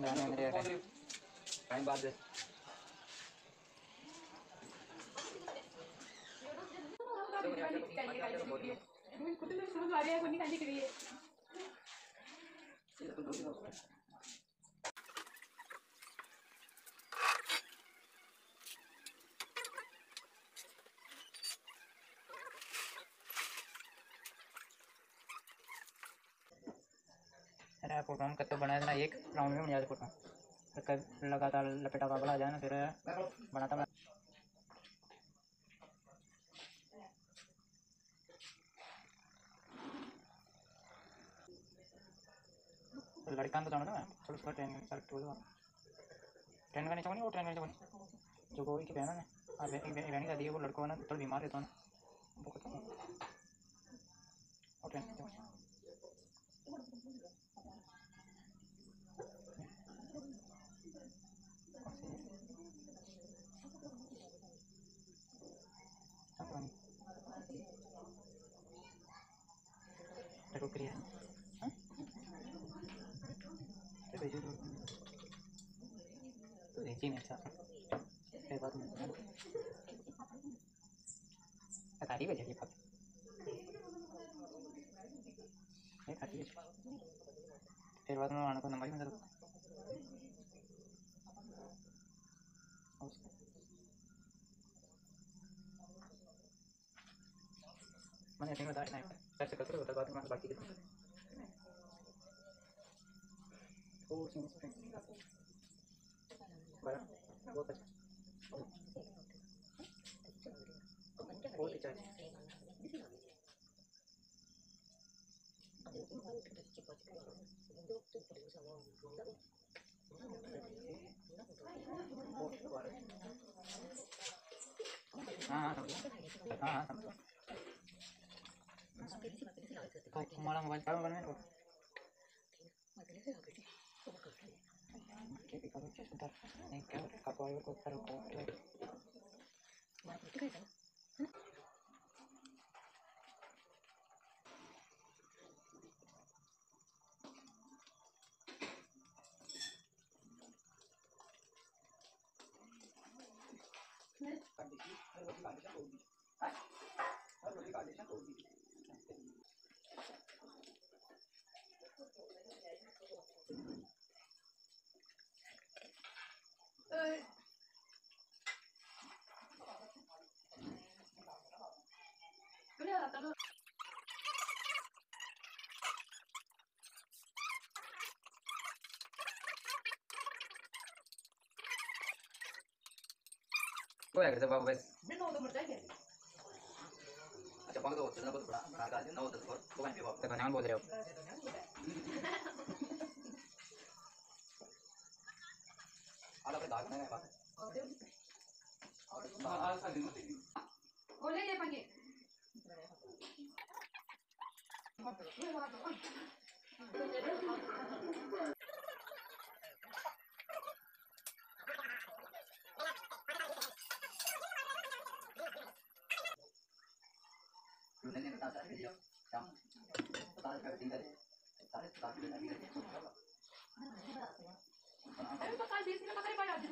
गाने मेरे टाइम बाद फोटो हम कत बनाया ना एक राउंड में बन जाए फोटो तो लगातार लपेटा बाबला आ जाए ना फिर बनाता मैं तो लड़का तो जाना ना मैं थोड़ा सा ट्रेन में सेलेक्ट हो ट्रेन का नहीं चाहूँगी वो ट्रेन का नहीं जो गोवी की बहन है बहन शादी है वो लड़का ना थोड़ा बीमार रहता है ना वो करता हूँ और ट्रेन शुक्रिया तो जी में अच्छा फिर बात खाती बजे की बात खाती फिर बाद में आने को नंबर ही मिल मैंने ऐसे बताया ना सर से करते होता बात में बाकी की ओ बड़ा बहुत अच्छा बहुत अच्छा हाँ हाँ हाँ हाँ तो हमारा मोबाइल चालू करने को क्या भी करो क्या सुधार नहीं क्या कपड़ा को करो तो है जब बस अच्छा पंग तो चलना बहुत बड़ा बड़ा का ना उधर तो कहीं पे बात तक नाम बोल रहे हो आला पे दाग नहीं है बात आज का दिन बोले ये पंगे नहीं बता सकते क्या बता सकते हैं सारे बता सकते हैं अरे तो कल 20 मिनट पकड़े पड़ा आज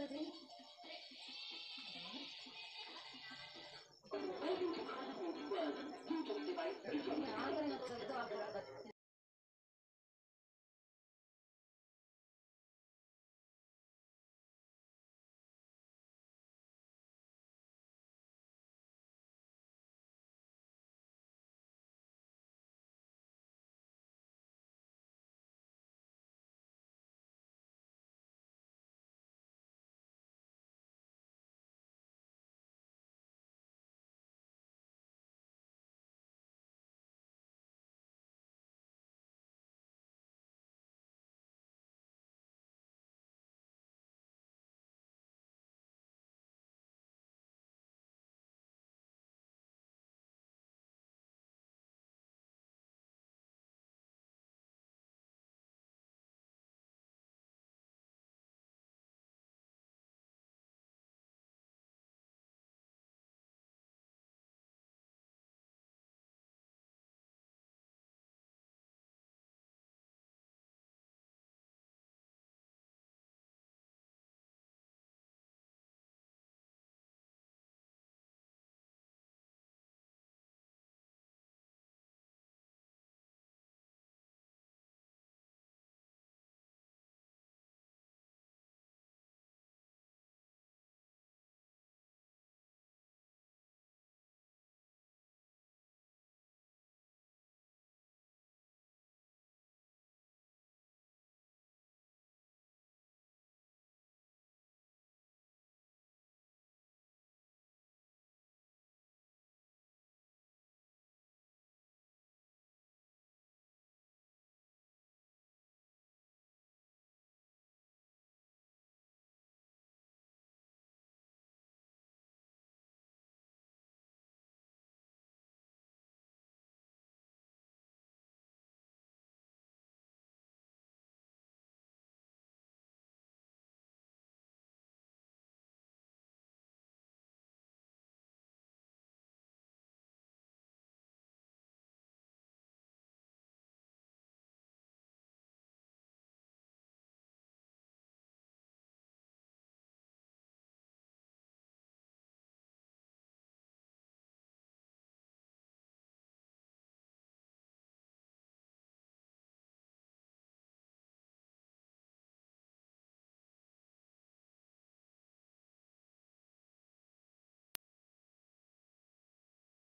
बजे